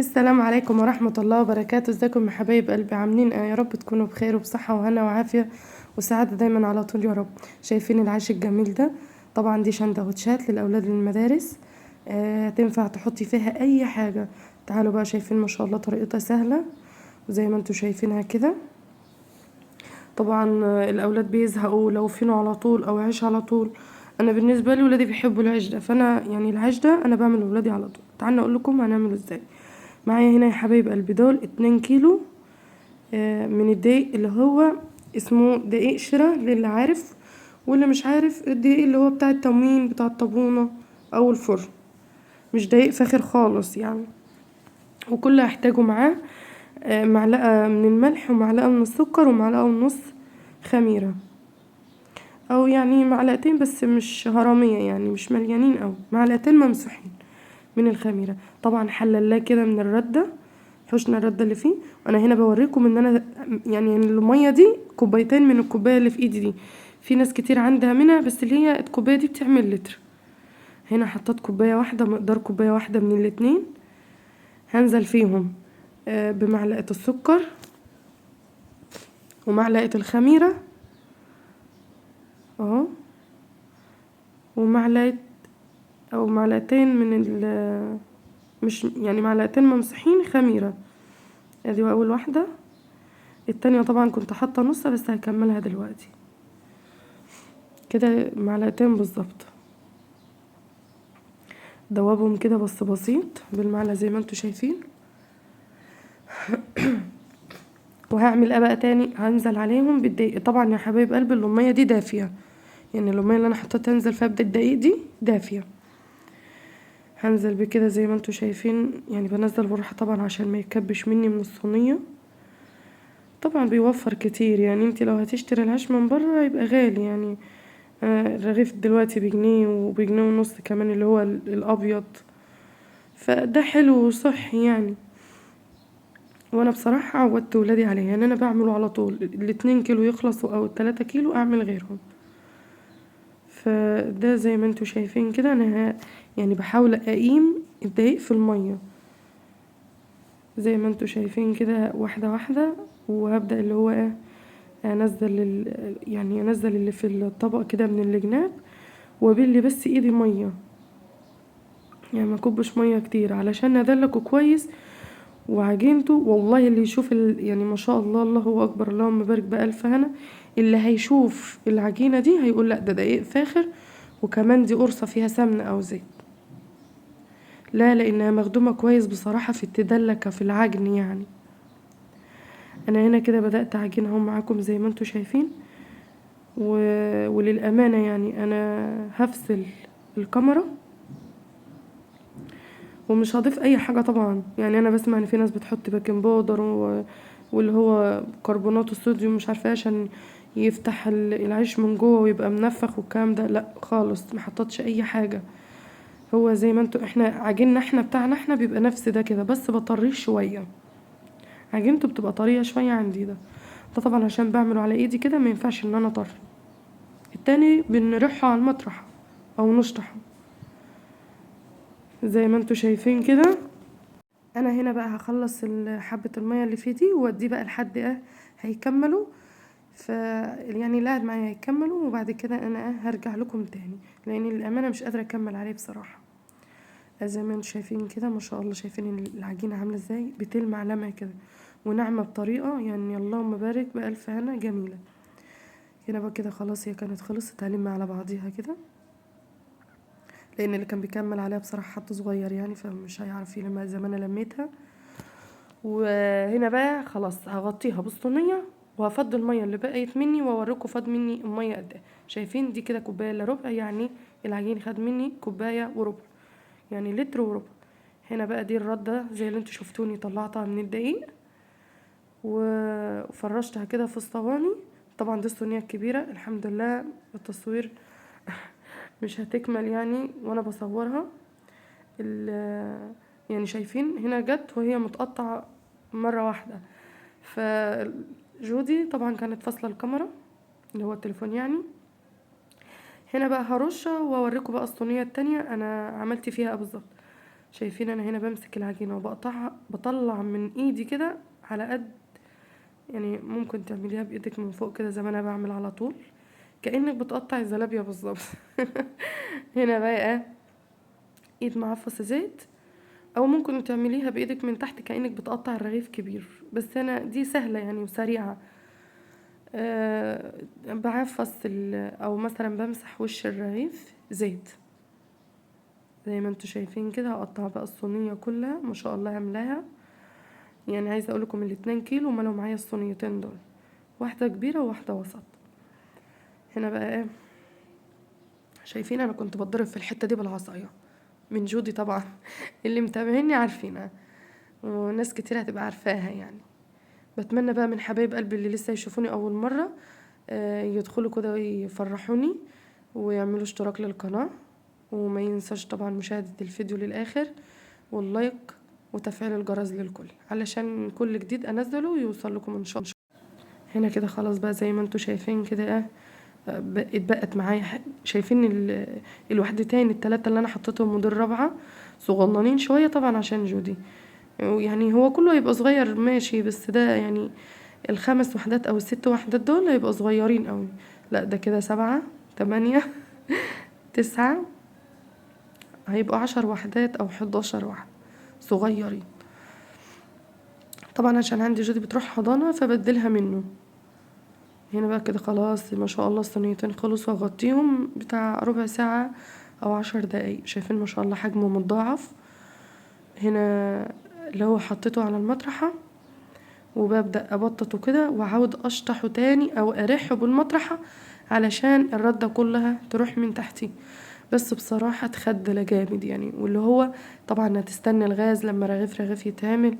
السلام عليكم ورحمة الله وبركاته. ازيكم يا حبايب قلبي؟ عاملين ايه؟ يا رب تكونوا بخير وبصحة وهنا وعافية وسعادة دايما على طول يا رب. شايفين العيش الجميل ده؟ طبعا دي سندوتشات للأولاد للمدارس. تنفع تحطي فيها أي حاجة. تعالوا بقى، شايفين ما شاء الله طريقتها سهلة وزي ما انتوا شايفينها كده. طبعا الأولاد بيزهقوا لو فينو على طول أو عيش على طول. أنا بالنسبة لي ولادي بيحبوا العيش ده، فأنا يعني العيش ده أنا بعمل لولادي على طول. تعالوا أقول لكم هنعمله ازاي. معايا هنا يا حبايب قلبي دول 2 كيلو من الدقيق، اللي هو اسمه دقيق شرا للي عارف، واللي مش عارف الدقيق اللي هو بتاع التموين بتاع الطابونة او الفرن، مش دقيق فاخر خالص يعني. وكل اللي هحتاجه معاه معلقة من الملح ومعلقة من السكر ومعلقة ونص خميرة، او يعني معلقتين بس مش هرمية، يعني مش مليانين، او معلقتين ممسوحين من الخميرة. طبعا حللاه كده من الردة، حشنا الردة اللي فيه. وانا هنا بوريكم ان انا يعني المية دي كوبايتين من الكوباية اللي في ايدي دي. في ناس كتير عندها منها، بس اللي هي الكوباية دي بتعمل لتر. هنا حطيت كوباية واحدة، مقدار كوباية واحدة من الاتنين. هنزل فيهم بمعلقة السكر ومعلقة الخميرة اهو، ومعلقة او معلقتين من مش يعني معلقتين ممسحين خميرة. ادي اول واحدة. التانية طبعا كنت حاطة نص، بس هكملها دلوقتي. كده معلقتين بالظبط. دوبهم كده بس بسيط بالمعلقة زي ما انتوا شايفين. وهعمل ايه بقى تاني؟ هنزل عليهم بالدقيق. طبعا يا حبايب قلبي اللمية دي دافية، يعني اللمية اللي انا حطيتها انزل فيها بالدقيق دي دافية. هنزل بكده زي ما انتوا شايفين، يعني بنزل بالراحة طبعا عشان ما يكبش مني من الصينية. طبعا بيوفر كتير، يعني انتي لو هتشتري العيش من بره هيبقى غالي يعني. الرغيف دلوقتي بجنيه وبجنيه ونص كمان، اللي هو الابيض. فده حلو وصحي يعني. وانا بصراحة عودت ولادي عليه، يعني انا بعمله على طول. ال2 كيلو يخلصوا او ال3 كيلو اعمل غيرهم. فده زي ما انتوا شايفين كده. انا يعني بحاول اقيم الدقيق في المية زي ما انتوا شايفين كده، واحدة واحدة. وهبدأ اللي هو ايه، انزل يعني انزل اللي في الطبق كده من الجناب، وابلي بس ايدي مية، يعني ما كبش مية كتير علشان ادلكه كويس. وعجينته والله اللي يشوف يعني ما شاء الله، الله اكبر، اللهم بارك بألف هنا. اللي هيشوف العجينة دي هيقول لا ده دقيق فاخر، وكمان دي قرصة فيها سمنة او زيت. لا، لانها مخدومة كويس بصراحة في التدلكة في العجن يعني. انا هنا كده بدأت اعجن اهو معاكم زي ما انتوا شايفين. وللأمانة يعني انا هفصل الكاميرا ومش هضيف اي حاجة طبعا. يعني انا بسمع ان في ناس بتحط بيكنج باودر واللي هو كربونات الصوديوم مش عارفه ايه، عشان يفتح العيش من جوه ويبقى منفخ والكلام ده. لا خالص، ما حطتش اي حاجه. هو زي ما انتوا، احنا عجيننا احنا بتاعنا احنا بيبقى نفس ده كده، بس بطريه شويه. عجينته بتبقى طريه شويه عندي ده طبعا عشان بعمله على ايدي كده، ما ينفعش ان انا اطري. التاني بنرحه على المطرح او نشطحه زي ما انتوا شايفين كده. انا هنا بقى هخلص حبة المية اللي فيه دي واديه بقى لحد هيكملوا. يعني اللي قاعد معايا هيكملوا، وبعد كده انا هرجع لكم تاني، لان الامانة مش قادرة اكمل عليه بصراحة. زي ما انتم شايفين كده ما شاء الله، شايفين العجينة عاملة ازاي؟ بتلمع لمع كده وناعمة بطريقة يعني اللهم بارك بألف هنا، جميلة. هنا بقى كده خلاص، هي كانت خلصت، هلم على بعضيها كده، لان اللي كان بيكمل عليها بصراحة حد صغير يعني، فمش هيعرف يلمها زي ما انا لميتها. وهنا بقى خلاص هغطيها بالصينيه، وهفضي الميه اللي بقيت مني واوريكم فاض مني الميه قد ايه. شايفين دي كده كوبايه الا ربع، يعني العجين خد مني كوبايه وربع، يعني لتر وربع. هنا بقى دي الرده زي اللي انتوا شفتوني طلعتها من الدقيق وفرشتها كده في الصواني. طبعا دي الصينيه الكبيره، الحمد لله التصوير مش هتكمل يعني وانا بصورها. يعني شايفين هنا جت وهي متقطعة مرة واحدة. فجودي طبعا كانت فاصلة الكاميرا، اللي هو التليفون يعني. هنا بقى هرشها واوريكم بقى الصينية التانية انا عملت فيها بالظبط. شايفين انا هنا بمسك العجينة وبقطعها، بطلع من ايدي كده على قد، يعني ممكن تعمليها بايدك من فوق كده زي ما انا بعمل على طول، كأنك بتقطع الزلابية بالظبط. هنا بقى ايد معفصة زيت، او ممكن تعمليها بايدك من تحت كأنك بتقطع الرغيف كبير، بس انا دي سهلة يعني وسريعة. بعفص او مثلا بمسح وش الرغيف زيت زي ما انتوا شايفين كده. هقطع بقى الصينية كلها ما شاء الله عاملاها، يعني عايزة اقولكم ال2 كيلو ملوا معايا الصينيتين دول، واحدة كبيرة وواحدة وسط. هنا بقى ايه، شايفين انا كنت بتضرب في الحتة دي بالعصاية من جودي طبعا. اللي متابعيني عارفينها وناس كتير هتبقى عارفاها يعني. بتمنى بقى من حبايب قلبي اللي لسه يشوفوني اول مرة يدخلوا كده ويفرحوني ويعملوا اشتراك للقناة، وما ينساش طبعا مشاهدة الفيديو للآخر واللايك وتفعيل الجرس للكل علشان كل جديد انزله يوصل لكم ان شاء الله. هنا كده خلاص بقى زي ما انتوا شايفين كده اتبقت معايا شايفين الوحدتين التلاتة اللي انا حطيتهم ودي الرابعة صغننين شوية طبعا عشان جودي، يعني هو كله هيبقى صغير ماشي، بس ده يعني ال5 وحدات او ال6 وحدات دول هيبقوا صغيرين قوي. لا ده كده 7 8 9 هيبقوا 10 وحدات او 11 واحدة صغيرين. طبعا عشان عندي جودي بتروح حضانة فبدلها منه. هنا بقى كده خلاص ما شاء الله الصينيتين خلصوا، واغطيهم بتاع ربع ساعة او 10 دقايق. شايفين ما شاء الله حجمه متضاعف. هنا اللي هو حطيته على المطرحة وببدأ ابططه كده واعود اشطحه تاني او ارحه بالمطرحة علشان الردة كلها تروح من تحتي. بس بصراحة اتخدل جامد يعني، واللي هو طبعا هتستنى الغاز لما رغيف يتعمل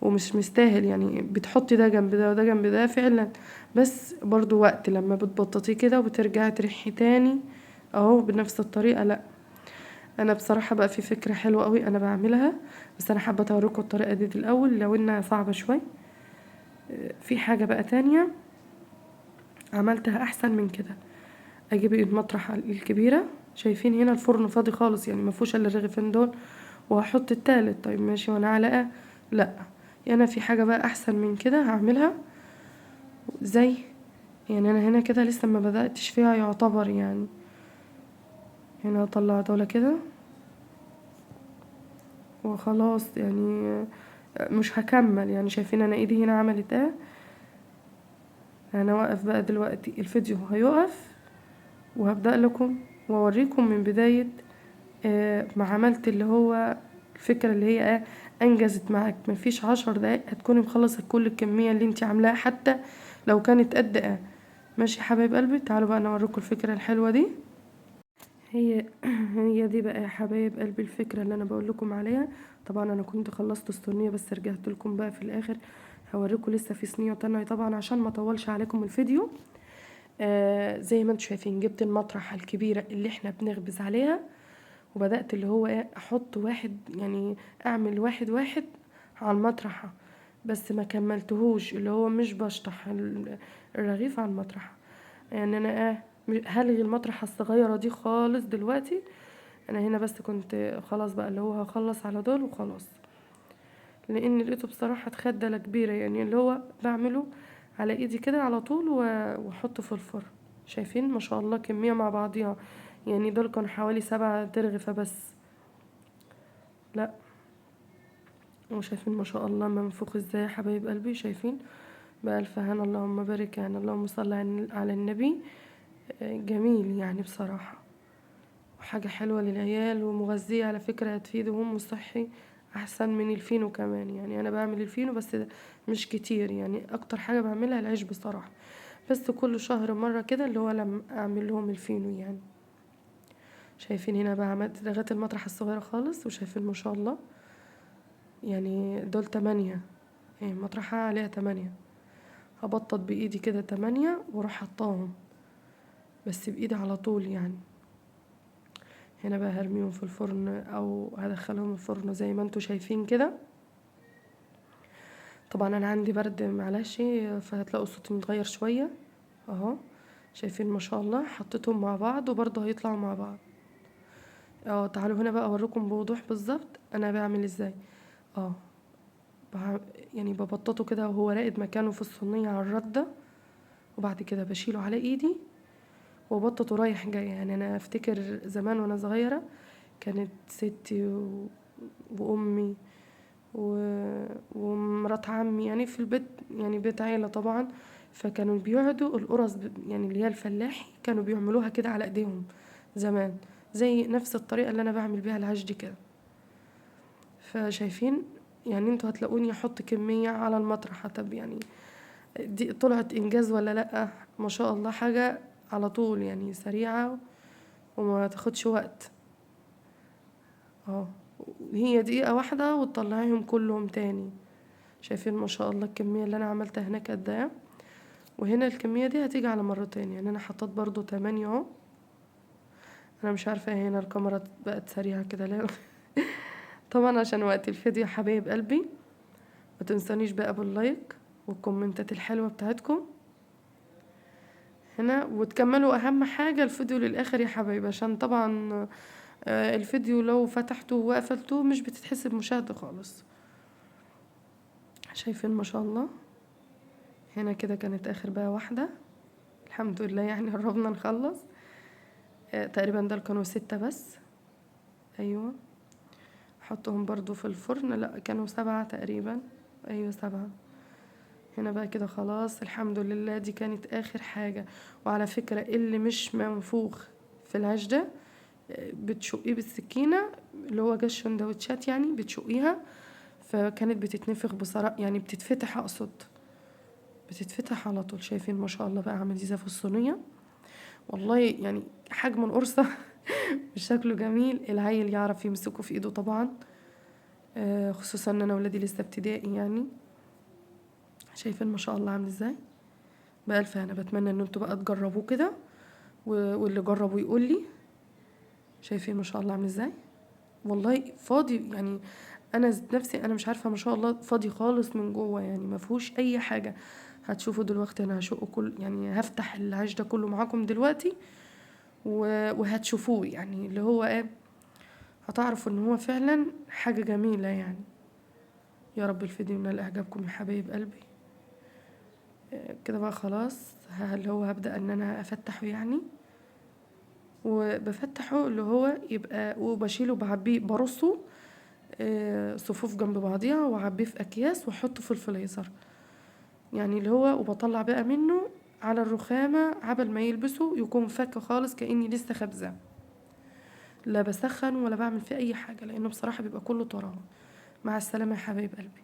ومش مستاهل يعني، بتحطي ده جنب ده وده جنب ده فعلا، بس برضو وقت لما بتبططيه كده وبترجعي ترحي تاني اهو بنفس الطريقة. لا انا بصراحة بقى في فكرة حلوة قوي انا بعملها، بس انا حابة اوريكم الطريقة دي الاول لو انها صعبة شوي. في حاجة بقى تانية عملتها احسن من كده. اجيب المطرحة الكبيرة، شايفين هنا الفرن فاضي خالص يعني مفيهوش الا الرغيفين دول، وهحط التالت. طيب ماشي وانا علقة؟ لا انا في حاجة بقى احسن من كده هعملها. زي يعني انا هنا كده لسه ما بدأتش فيها يعتبر يعني. هنا اطلع دولة كده وخلاص يعني مش هكمل يعني. شايفين انا ايدي هنا عملت ايه. انا واقف بقى دلوقتي الفيديو هيقف وهبدأ لكم واوريكم من بداية ما عملت اللي هو الفكرة اللي هي انجزت معاك. مفيش 10 دقايق هتكوني مخلصة كل الكمية اللي انتي عاملاها حتى لو كانت قد ماشي يا حبايب قلبي. تعالوا بقى انا اوريكم الفكرة الحلوة دي. هي هي دي بقى يا حبايب قلبي الفكرة اللي انا بقول لكم عليها. طبعا انا كنت خلصت الصينية بس رجعت لكم بقى في الاخر هوريكم لسه في صينية تانية طبعا عشان ما اطولش عليكم الفيديو. زي ما انتم شايفين جبت المطرحة الكبيرة اللي احنا بنخبز عليها وبدأت اللي هو احط واحد يعني اعمل واحد واحد على المطرحة، بس ما كملتهوش اللي هو مش بشطح الرغيف على المطرحة. يعني انا هلغي المطرحة الصغيرة دي خالص دلوقتي. انا هنا بس كنت خلاص بقى اللي هو هخلص على دول وخلاص، لان لقيته بصراحة خدلة كبيرة يعني اللي هو بعمله على ايدي كده على طول واحطه في الفرن. شايفين ما شاء الله كمية مع بعضيها يعني، دول كانوا حوالي 7 ترغفة بس. لا وشايفين ما شاء الله منفوخ ازاي يا حبايب قلبي. شايفين بألف هنا اللهم بارك يعني اللهم صل على النبي. جميل يعني بصراحة وحاجة حلوة للعيال ومغذية على فكرة هتفيدهم وصحي احسن من الفينو كمان. يعني انا بعمل الفينو بس مش كتير يعني، اكتر حاجة بعملها العيش بصراحة، بس كل شهر مرة كده اللي هو لما اعمل لهم الفينو يعني. شايفين هنا بقى عملت لغاية المطرح الصغيرة خالص وشايفين ما شاء الله يعني دول 8 يعني مطرحة عليها 8. هبطط بايدي كده 8 واروح حطاهم بس بايدي على طول يعني. هنا بقى هرميهم في الفرن او هدخلهم الفرن زي ما انتوا شايفين كده. طبعا انا عندي برد معلش فهتلاقوا صوتي متغير شوية اهو. شايفين ما شاء الله حطيتهم مع بعض وبرضه هيطلعوا مع بعض. تعالوا هنا بقى اوريكم بوضوح بالظبط انا بعمل ازاي. اه يعني ببططه كده وهو راقد مكانه في الصينية على الردة، وبعد كده بشيله على ايدي وبططه رايح جاي. يعني انا افتكر زمان وانا صغيرة كانت ستي وامي ومرات عمي يعني في البيت، يعني بيت عيلة طبعا، فكانوا بيقعدوا القرص يعني اللي هي الفلاحي كانوا بيعملوها كده على ايديهم زمان، زي نفس الطريقة اللي انا بعمل بيها العيش دي كده. فشايفين يعني انتوا هتلاقوني احط كمية على المطرح. طب يعني دي طلعت انجاز ولا لأ؟ ما شاء الله حاجة على طول يعني سريعة وما تاخدش وقت. اه هي دقيقة واحدة وتطلعيهم كلهم تاني. شايفين ما شاء الله الكمية اللي انا عملتها هناك قد ايه، وهنا الكمية دي هتيجي على مرتين. يعني انا حطيت برضو 8 اهو. انا مش عارفة هنا الكاميرا بقت سريعة كده ليه. طبعا عشان وقت الفيديو حبايب قلبي، ما تنسانيش بقى باللايك والكومنتات الحلوة بتاعتكم هنا، وتكملوا اهم حاجة الفيديو للاخر يا حبايبي، عشان طبعا الفيديو لو فتحته وقفلته مش بتتحسب مشاهدة خالص. شايفين ما شاء الله هنا كده كانت اخر بقى واحدة. الحمد لله يعني قربنا نخلص. تقريبا ده كانوا 6 بس. ايوه احطهم برضو في الفرن، لا كانوا 7 تقريبا. ايوه 7. هنا بقى كده خلاص الحمد لله دي كانت اخر حاجة. وعلى فكرة اللي مش منفوخ في العيش ده بتشقيه بالسكينة، اللي هو جاش سندوتشات يعني بتشقيها، فكانت بتتنفخ بصراحة يعني بتتفتح اقصد، بتتفتح على طول. شايفين ما شاء الله بقى عامل ازاي في الصينية. والله يعني حجم القرصة شكله جميل، العيل يعرف يمسكه في ايده طبعا. خصوصا ان انا ولادي لسه ابتدائي يعني. شايفين ما شاء الله عامل ازاي. بألف انا بتمنى ان انتوا بقى تجربوه كده واللي جربوا يقول لي. شايفين ما شاء الله عامل ازاي. والله فاضي يعني، انا ذات نفسي انا مش عارفه ما شاء الله فاضي خالص من جوه، يعني ما فيهوش اي حاجه. هتشوفوا دلوقتي انا هشقه كل يعني هفتح العيش ده كله معاكم دلوقتي وهتشوفوه يعني اللي هو ايه، هتعرفوا ان هو فعلا حاجه جميله يعني. يا رب الفيديو ينال اعجابكم يا حبايب قلبي. كده بقى خلاص اللي هو هبدأ ان انا افتحه يعني، وبفتحه اللي هو يبقى وبشيله بعبيه برصه صفوف جنب بعضيها واعبيه في اكياس واحطه في الفريزر. يعني اللي هو وبطلع بقى منه على الرخامة عبل ما يلبسه يكون فك خالص كأني لسه خبزة. لا بسخن ولا بعمل فيه اي حاجة لانه بصراحة بيبقى كله طراوة. مع السلامة يا حبايب قلبي.